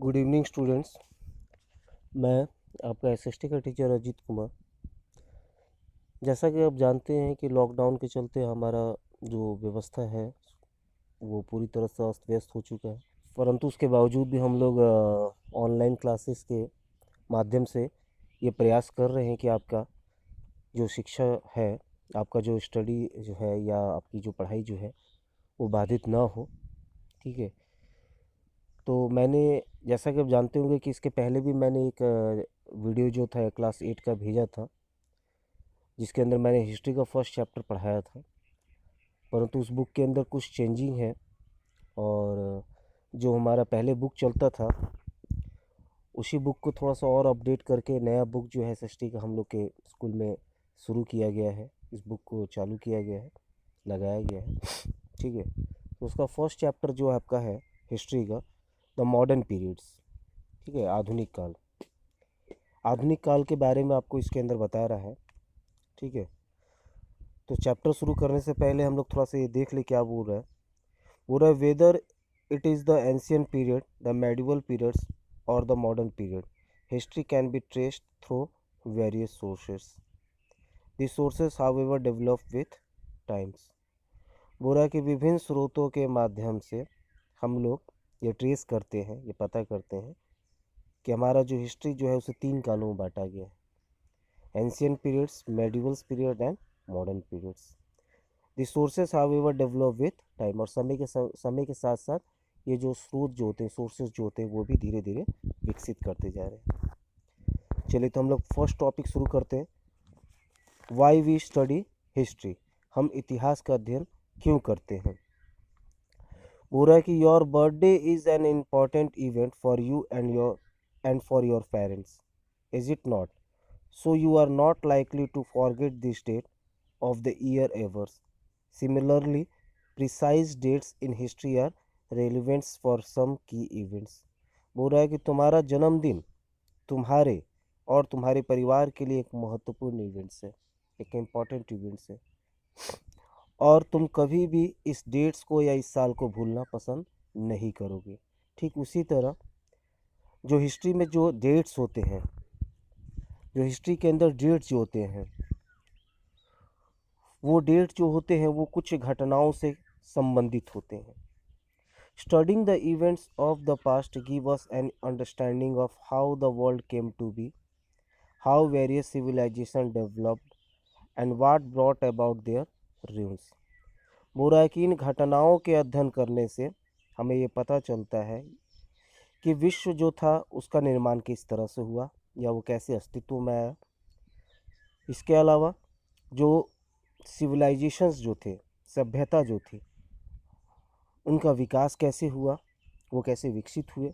Good evening students. मैं आपका SST का टीचर अजीत कुमार। जैसा कि आप जानते हैं कि लॉकडाउन के चलते हमारा जो व्यवस्था है वो पूरी तरह से अस्त व्यस्त हो चुका है, परंतु उसके बावजूद भी हम लोग ऑनलाइन क्लासेस के माध्यम से ये प्रयास कर रहे हैं कि आपका जो शिक्षा है, आपका जो स्टडी जो है या आपकी जो पढ़ाई जो है वो बाधित ना हो। ठीक है, तो मैंने, जैसा कि आप जानते होंगे कि इसके पहले भी मैंने एक वीडियो जो था क्लास 8 का भेजा था, जिसके अंदर मैंने हिस्ट्री का फर्स्ट चैप्टर पढ़ाया था। परंतु उस बुक के अंदर कुछ चेंजिंग है और जो हमारा पहले बुक चलता था उसी बुक को थोड़ा सा और अपडेट करके नया बुक जो है एसएसटी का हम लोग के स्कूल में शुरू किया गया है। इस बुक को चालू किया गया है, लगाया गया है। ठीक है, तो उसका फर्स्ट चैप्टर जो आपका है हिस्ट्री का, द मॉडर्न पीरियड्स। ठीक है, आधुनिक काल। आधुनिक काल के बारे में आपको इसके अंदर बता रहा है। ठीक है, तो चैप्टर शुरू करने से पहले हम लोग थोड़ा सा ये देख ले क्या बोल रहा है। बोल रहा है whether it is the ancient period, the medieval periods और the modern period, history can be traced through various sources. This sources however develop with times. बोल रहा है कि विभिन्न स्रोतों के माध्यम से हम लोग ये ट्रेस करते हैं, ये पता करते हैं कि हमारा जो हिस्ट्री जो है उसे 3 कालों में बांटा गया है: ancient periods, medievals period and modern periods. The sources however develop with time, और समय के साथ साथ ये जो स्रोत जो होते हैं, सोर्सेस जो होते हैं, वो भी धीरे धीरे विकसित करते जा रहे हैं। चलिए, तो हम लोग फर्स्ट टॉपिक शुरू करते हैं। वाई वी स्टडी हिस्ट्री, हम इतिहास का अध्ययन क्यों करते हैं। बोल रहा है कि your birthday is an important event for you and for your parents, is it not? So you are not likely to forget this date of the year ever. Similarly, precise dates in history are relevant for some key events. बोल रहा है कि तुम्हारा जन्मदिन तुम्हारे और तुम्हारे परिवार के लिए एक महत्वपूर्ण इवेंट्स है, एक इम्पॉर्टेंट इवेंट्स है, और तुम कभी भी इस डेट्स को या इस साल को भूलना पसंद नहीं करोगे। ठीक उसी तरह जो हिस्ट्री में जो डेट्स होते हैं, जो हिस्ट्री के अंदर डेट्स जो होते हैं, वो डेट जो होते हैं वो कुछ घटनाओं से संबंधित होते हैं। Studying the events of the past give us an understanding of how the world came to be, how various civilisation developed and what brought about their rules. बोल रहा है कि इन घटनाओं के अध्ययन करने से हमें ये पता चलता है कि विश्व जो था उसका निर्माण किस तरह से हुआ या वो कैसे अस्तित्व में आया। इसके अलावा जो सिविलाइजेशंस जो थे, सभ्यता जो थी, उनका विकास कैसे हुआ, वो कैसे विकसित हुए।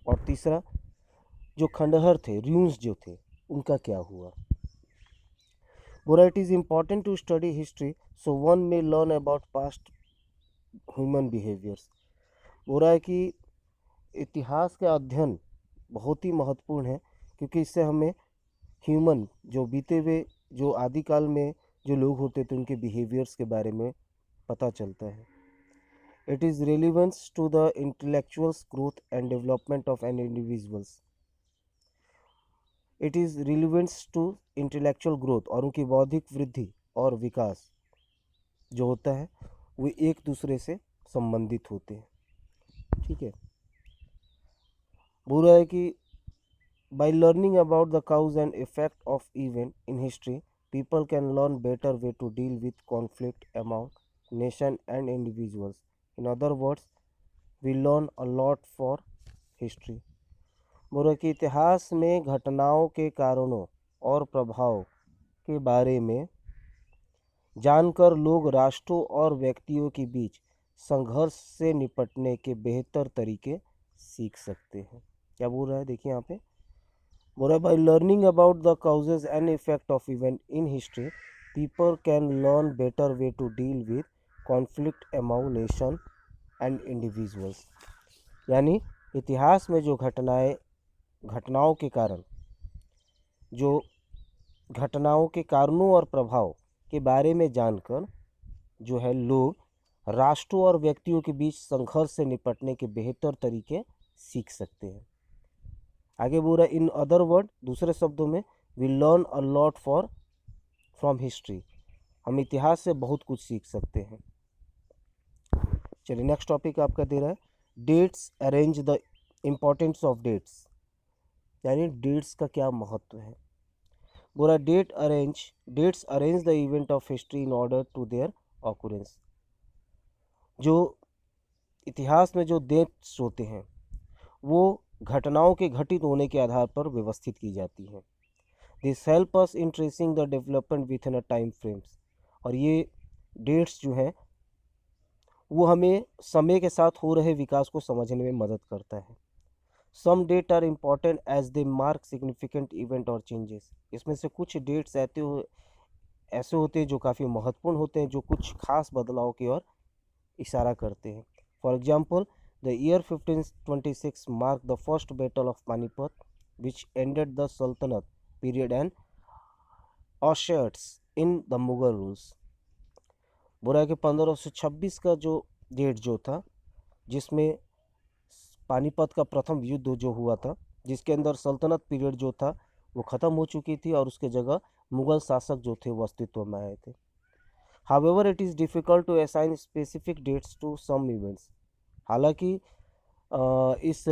और तीसरा, जो खंडहर थे, रूइंस जो थे, उनका क्या हुआ। बोला it is important to study history so one may learn about past human behaviours. बोल रहा है कि इतिहास का अध्ययन बहुत ही महत्वपूर्ण है, क्योंकि इससे हमें ह्यूमन जो बीते हुए जो आदिकाल में जो लोग होते थे उनके बिहेवियर्स के बारे में पता चलता है। It is relevance to the intellectuals growth and development of an individuals. It is relevance to intellectual growth, और उनकी बौद्धिक वृद्धि और विकास जो होता है वो एक दूसरे से संबंधित होते हैं। ठीक है, बोल रहा है कि by learning about the cause and effect of event in history, people can learn better way to deal with conflict among nation and individuals. In other words, we learn a lot for history. बोल कि इतिहास में घटनाओं के कारणों और प्रभाव के बारे में जानकर लोग राष्ट्रों और व्यक्तियों के बीच संघर्ष से निपटने के बेहतर तरीके सीख सकते हैं। क्या बोल रहा है, देखिए यहाँ पे बोल रहा है, by learning about the causes and effect of event in history, people can learn better way to deal with conflict among nation and individuals. यानी इतिहास में जो घटनाओं के कारण, जो घटनाओं के कारणों और प्रभाव के बारे में जानकर जो है लोग राष्ट्रों और व्यक्तियों के बीच संघर्ष से निपटने के बेहतर तरीके सीख सकते हैं। आगे बोल रहा है इन अदर वर्ड, दूसरे शब्दों में, we learn a lot from history, हम इतिहास से बहुत कुछ सीख सकते हैं। चलिए नेक्स्ट टॉपिक आपका दे रहा है dates arrange the importance of dates, यानी डेट्स का क्या महत्व है। बोला dates arrange the event of history in order to their occurrence. जो इतिहास में जो डेट्स होते हैं वो घटनाओं के घटित होने के आधार पर व्यवस्थित की जाती हैं। This help us in tracing the development with in a time frames, और ये डेट्स जो हैं वो हमें समय के साथ हो रहे विकास को समझने में मदद करता है। Some date are important as they mark significant event और चेंजेस। इसमें से कुछ डेट्स ऐसे होते हैं जो काफ़ी महत्वपूर्ण होते हैं, जो कुछ खास बदलाव की ओर इशारा करते हैं। For example the year 1526 mark the first battle of Panipat which ended the सल्तनत period and ushered in the Mughal rules. बोला है कि 1526 का जो डेट जो था, जिसमें पानीपत का प्रथम युद्ध जो हुआ था, जिसके अंदर सल्तनत पीरियड जो था वो ख़त्म हो चुकी थी और उसके जगह मुगल शासक जो थे वो अस्तित्व में आए थे। However it is difficult to assign specific dates to some events. हालांकि इस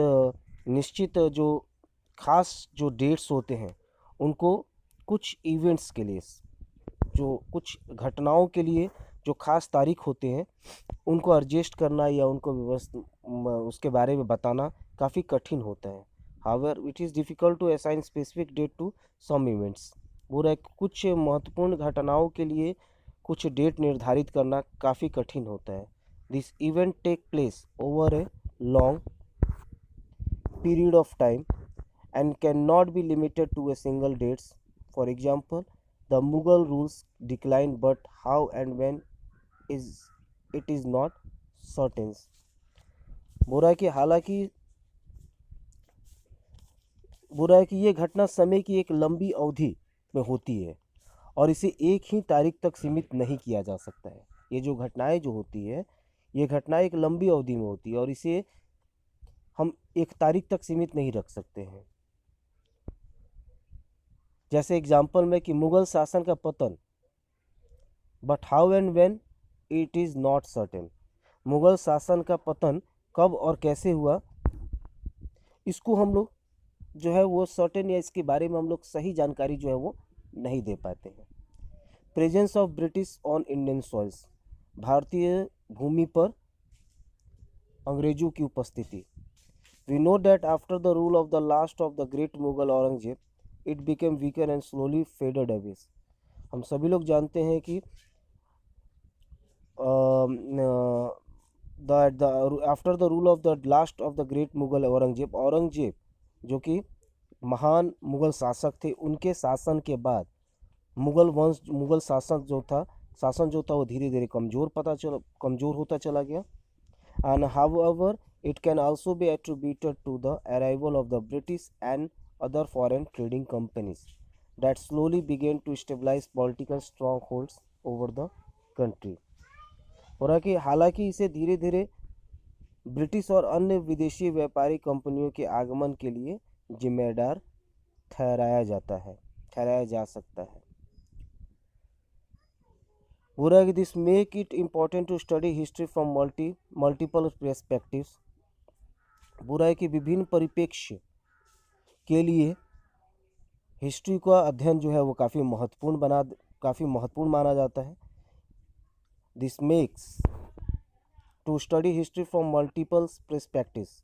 निश्चित जो खास जो डेट्स होते हैं उनको कुछ इवेंट्स के लिए, जो कुछ घटनाओं के लिए जो खास तारीख होते हैं उनको एडजस्ट करना या उनको उसके बारे में बताना काफ़ी कठिन होता है। However it is difficult to assign specific date to some events. वो रहे कुछ महत्वपूर्ण घटनाओं के लिए कुछ डेट निर्धारित करना काफ़ी कठिन होता है। This event take place over a long period of time and cannot be limited to a single dates. For example, the Mughal rules declined, but how and when is it is not certain. बोला है कि हालांकि बोला है कि ये घटना समय की एक लंबी अवधि में होती है और इसे एक ही तारीख तक सीमित नहीं किया जा सकता है। ये जो घटनाएं जो होती है, ये घटनाएं एक लंबी अवधि में होती है और इसे हम एक तारीख तक सीमित नहीं रख सकते हैं। जैसे एग्जाम्पल में कि मुगल शासन का पतन, but how and when it is not certain. Mughal शासन का पतन कब और कैसे हुआ, इसको हम लोग जो है वो सर्टेन या इसके बारे में हम लोग सही जानकारी जो है वो नहीं दे पाते हैं। Presence of British on Indian soils, भारतीय भूमि पर अंग्रेजों की उपस्थिति। We know that after the rule of the last of the great Mughal Aurangzeb it became weaker and slowly faded away. हम सभी लोग जानते हैं कि after the rule of the last of the great Mughal Aurangzeb जो कि महान मुगल शासक थे, उनके शासन के बाद मुगल शासन जो था वो धीरे धीरे कमज़ोर होता चला गया। And however it can also be attributed to the arrival of the British and other foreign trading companies that slowly began to stabilize political strongholds over the country। और कि हालांकि इसे धीरे धीरे ब्रिटिश और अन्य विदेशी व्यापारी कंपनियों के आगमन के लिए जिम्मेदार ठहराया जा सकता है। बुरा कि this make it important to study history from multiple perspectives. बुरा है कि विभिन्न परिप्रेक्ष्य के लिए हिस्ट्री का अध्ययन जो है वो काफ़ी महत्वपूर्ण माना जाता है। This makes to study history from multiple perspectives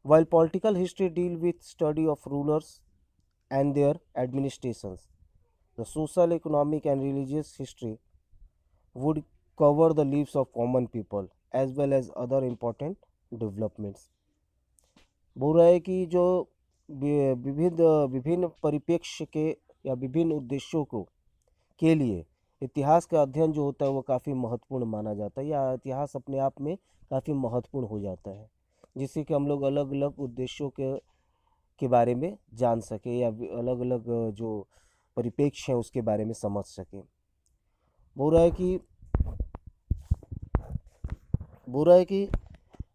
while political history deal with study of rulers and their administrations, the social economic and religious history would cover the lives of common people as well as other important developments. बोल रहा है कि जो विभिन्न परिप्रेक्ष्य के या विभिन्न उद्देश्यों के लिए इतिहास का अध्ययन जो होता है वो काफ़ी महत्वपूर्ण माना जाता है, या इतिहास अपने आप में काफ़ी महत्वपूर्ण हो जाता है, जिससे कि हम लोग अलग अलग उद्देश्यों के बारे में जान सके या अलग अलग जो परिप्रेक्ष्य हैं उसके बारे में समझ सके। बोल रहा है कि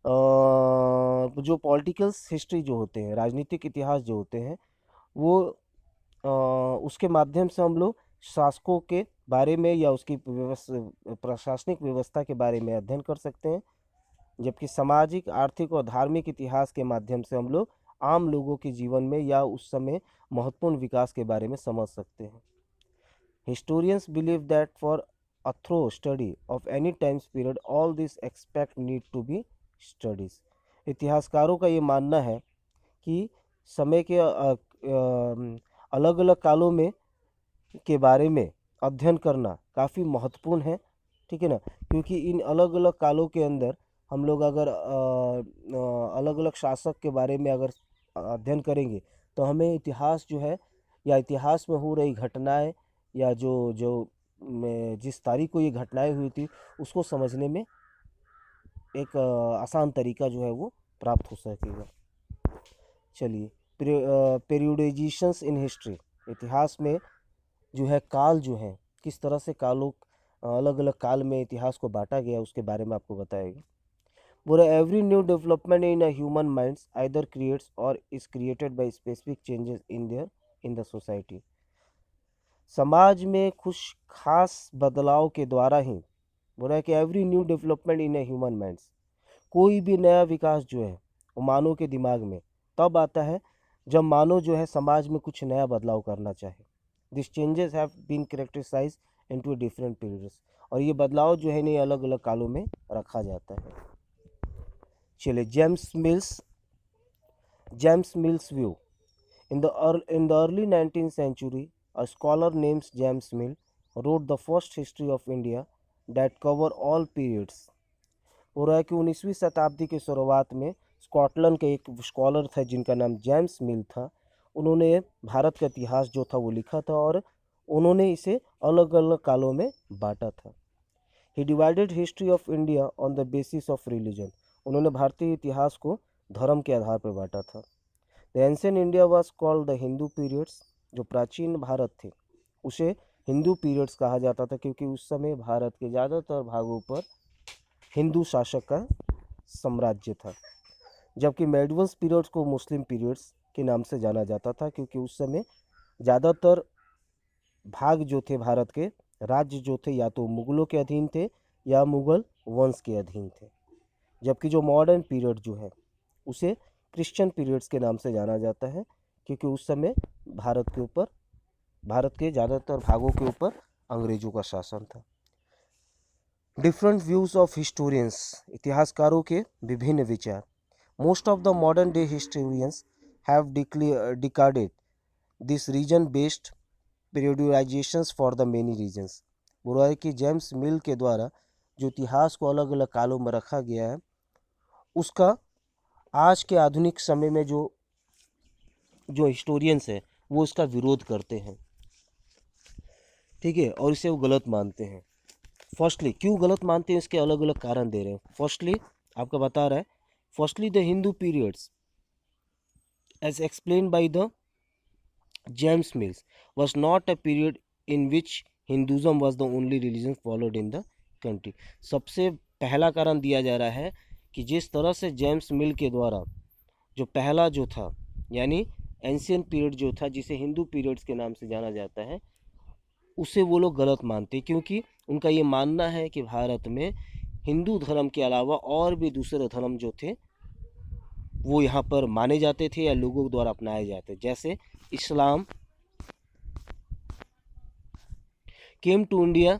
जो पॉलिटिकल हिस्ट्री जो होते हैं, राजनीतिक इतिहास जो होते हैं, वो उसके माध्यम से हम लोग शासकों के बारे में या उसकी प्रशासनिक व्यवस्था के बारे में अध्ययन कर सकते हैं, जबकि सामाजिक, आर्थिक और धार्मिक इतिहास के माध्यम से हम लोग आम लोगों के जीवन में या उस समय महत्वपूर्ण विकास के बारे में समझ सकते हैं। Historians believe that for a thorough study of any time period, all these aspects need to be studies. इतिहासकारों का ये मानना है कि समय के अलग अलग कालों में के बारे में अध्ययन करना काफ़ी महत्वपूर्ण है, ठीक है ना, क्योंकि इन अलग अलग कालों के अंदर हम लोग अगर अलग अलग शासक के बारे में अगर अध्ययन करेंगे तो हमें इतिहास जो है या इतिहास में हो रही घटनाएं या जो जो जिस तारीख को ये घटनाएं हुई थी उसको समझने में एक आसान तरीका जो है वो प्राप्त हो सकेगा। चलिए, पीरियोडाइजेशंस इन हिस्ट्री, इतिहास में जो है काल जो है किस तरह से कालों अलग अलग काल में इतिहास को बांटा गया उसके बारे में आपको बताएगा। बोले every new development in a human minds either creates और is created by specific changes in the society. समाज में कुछ खास बदलाव के द्वारा ही, बोला है कि every new development in a human minds, कोई भी नया विकास जो है वो मानव के दिमाग में तब आता है जब मानव जो है समाज में कुछ नया बदलाव करना चाहे। This changes have been characterised into different periods, और ये बदलाव जो है नहीं अलग अलग कालों में रखा जाता है। चलिए, James mills view. In the early 19th century, a scholar named James Mill wrote the first history of India that cover all periods. हो रहा है कि 19वीं शताब्दी के शुरुआत में स्कॉटलैंड के एक स्कॉलर था जिनका नाम जेम्स मिल था। उन्होंने भारत का इतिहास जो था वो लिखा था और उन्होंने इसे अलग अलग कालों में बांटा था। He divided history of India on the basis of religion. उन्होंने भारतीय इतिहास को धर्म के आधार पर बांटा था। The ancient India was called the Hindu periods. जो प्राचीन भारत थे उसे हिंदू पीरियड्स कहा जाता था क्योंकि उस समय भारत के ज़्यादातर भागों पर हिंदू शासक का साम्राज्य था, जबकि मेडिवल पीरियड्स को मुस्लिम पीरियड्स के नाम से जाना जाता था क्योंकि उस समय ज़्यादातर भाग जो थे भारत के राज्य जो थे या तो मुगलों के अधीन थे या मुगल वंश के अधीन थे, जबकि जो मॉडर्न पीरियड जो है उसे क्रिश्चियन पीरियड्स के नाम से जाना जाता है क्योंकि उस समय भारत के ज़्यादातर भागों के ऊपर अंग्रेजों का शासन था। डिफरेंट व्यूज़ ऑफ हिस्टोरियंस, इतिहासकारों के विभिन्न विचार। Most of the modern day historians have discarded this reason based periodizations for the many reasons. बुरा है कि जेम्स मिल के द्वारा जो इतिहास को अलग अलग कालों में रखा गया है उसका आज के आधुनिक समय में जो हिस्टोरियंस है वो इसका विरोध करते हैं, ठीक है, और इसे वो गलत मानते हैं। फर्स्टली क्यों गलत मानते हैं इसके अलग अलग कारण दे रहे हैं। फर्स्टली आपका बता रहा है, firstly the Hindu periods as explain by the James Mills was not a period in which Hinduism was the only religion followed in the country। सबसे पहला कारण दिया जा रहा है कि जिस तरह से जेम्स मिल के द्वारा जो पहला जो था यानी एंशियंट पीरियड जो था जिसे हिंदू पीरियड्स के नाम से जाना जाता है उसे वो लोग गलत मानते क्योंकि उनका ये मानना है कि भारत में हिंदू धर्म के अलावा और भी दूसरे धर्म जो थे वो यहाँ पर माने जाते थे या लोगों द्वारा अपनाए जाते, जैसे Islam came to India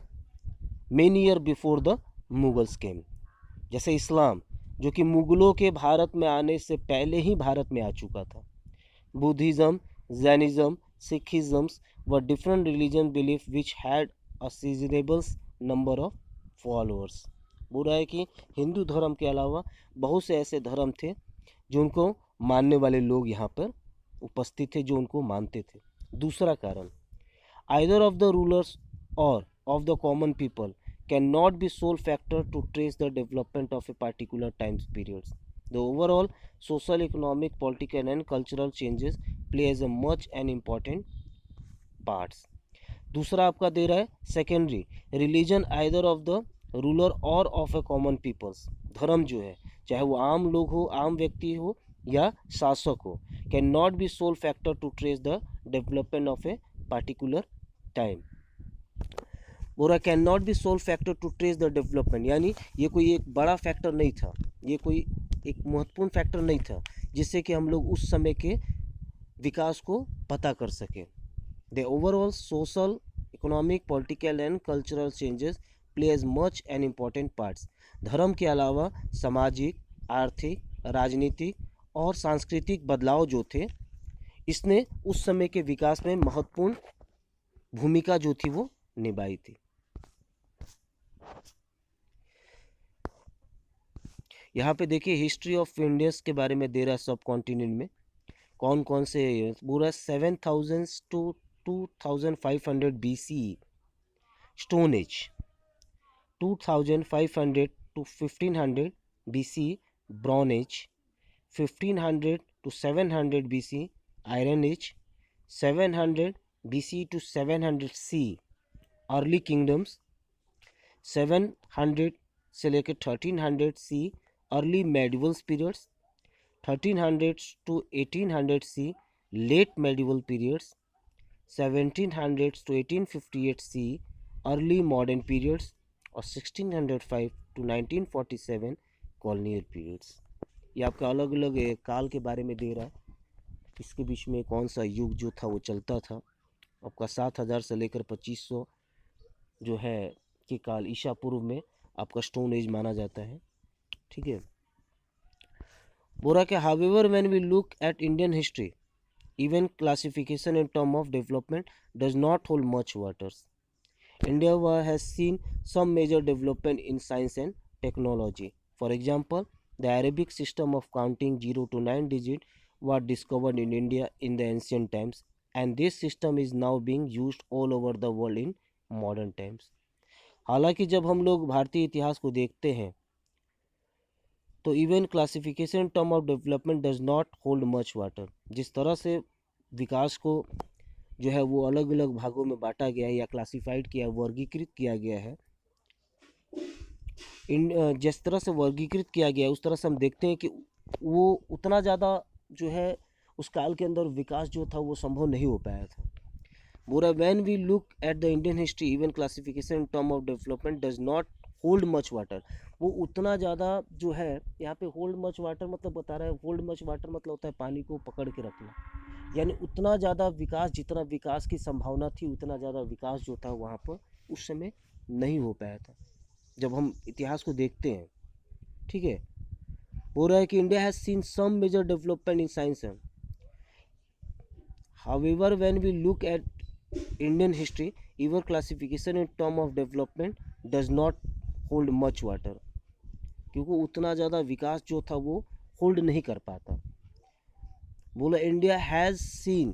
many year before the Mughals came. जैसे इस्लाम जो कि मुगलों के भारत में आने से पहले ही भारत में आ चुका था। बुद्धिज़्म, जैनिज़्म, सिखिज़म्स व different religion belief which had a seasonable number of followers. बुरा है कि हिंदू धर्म के अलावा बहुत से ऐसे धर्म थे जो उनको मानने वाले लोग यहाँ पर उपस्थित थे जो उनको मानते थे। दूसरा कारण, either of the rulers or of the common people cannot be sole factor to trace the development of a particular time period. The overall social, economic, political and cultural changes plays a much and important parts. दूसरा आपका दे रहा है secondary, religion either of the ruler और of A common peoples. धर्म जो है चाहे वो आम लोग हो, आम व्यक्ति हो या शासक हो, can not be sole factor to trace the development of a particular time. बोला can not be sole factor to trace the development, यानी ये कोई एक बड़ा फैक्टर नहीं था, ये कोई एक महत्वपूर्ण फैक्टर नहीं था जिससे कि हम लोग उस समय के विकास को पता कर सके। The overall social, economic, political and cultural changes play as much an important parts. धर्म के अलावा सामाजिक, आर्थिक, राजनीतिक और सांस्कृतिक बदलाव जो थे, इसने उस समय के विकास में महत्वपूर्ण भूमिका जो थी वो निभाई थी। यहाँ पे देखिए हिस्ट्री ऑफ इंडियस के बारे में दे रहा है, सब कॉन्टिनेंट में कौन कौन से पूरा 7000 to 2500 BCE stone age, 2500 to 1500 BCE bronze age, 1500 to 700 BCE iron age, 700 BCE to 700 CE early kingdoms, 700 से लेकर 1300 CE early medieval periods, 1300 to 1800 CE late medieval periods, 1700 to 1858 CE early modern periods और 1605 to 1947 colonial periods. ये आपका अलग अलग काल के बारे में दे रहा है, इसके बीच में कौन सा युग जो था वो चलता था। आपका 7000 से लेकर 2500 जो है कि काल ईसा पूर्व में आपका स्टोन एज माना जाता है। ठीक है, बोला कि however when we look at Indian history, even classification in term of development does not hold much waters. India has seen some major development in science and technology. For example, the Arabic system of counting 0 to 9 digit was discovered in India in the ancient times, and this system is now being used all over the world in modern times. हालांकि जब हम लोग भारतीय इतिहास को देखते हैं तो even classification term of development does not hold much water, जिस तरह से विकास को जो है वो अलग अलग भागों में बांटा गया है या क्लासिफाइड किया, वर्गीकृत किया गया है, जिस तरह से वर्गीकृत किया गया है उस तरह से हम देखते हैं कि वो उतना ज़्यादा जो है उस काल के अंदर विकास जो था वो संभव नहीं हो पाया था। बोरा when we look at the Indian history, even classification term of development does not hold much water, वो उतना ज़्यादा जो है यहाँ पे होल्ड मच वाटर मतलब बता रहा है, होल्ड मच वाटर मतलब होता है पानी को पकड़ के रखना, यानी उतना ज़्यादा विकास, जितना विकास की संभावना थी उतना ज़्यादा विकास जो था वहाँ पर उस समय नहीं हो पाया था जब हम इतिहास को देखते हैं। ठीक है, बोल रहा है कि India has seen some major development in science and, however when we look at Indian history, even classification in term of development does not hold much water, क्योंकि उतना ज़्यादा विकास जो था वो होल्ड नहीं कर पाता। बोला इंडिया हैज सीन,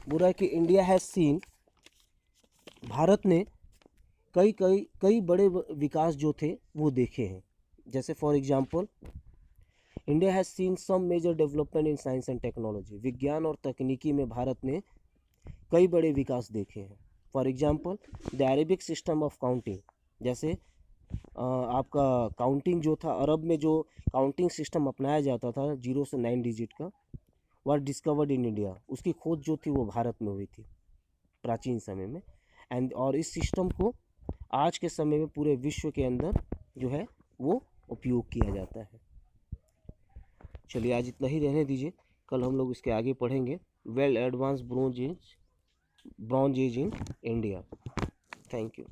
बोला कि इंडिया हैज सीन, भारत ने कई बड़े विकास जो थे वो देखे हैं। जैसे for example, India has seen some major development in science and technology, विज्ञान और तकनीकी में भारत ने कई बड़े विकास देखे हैं। For example, the Arabic system of counting, जैसे आपका काउंटिंग जो था, अरब में जो काउंटिंग सिस्टम अपनाया जाता था 0 से 9 डिजिट का, वह डिस्कवर्ड इन इंडिया, उसकी खोज जो थी वो भारत में हुई थी प्राचीन समय में। एंड और इस सिस्टम को आज के समय में पूरे विश्व के अंदर जो है वो उपयोग किया जाता है। चलिए आज इतना ही रहने दीजिए, कल हम लोग इसके आगे पढ़ेंगे well advance bronze age in India. Thank you.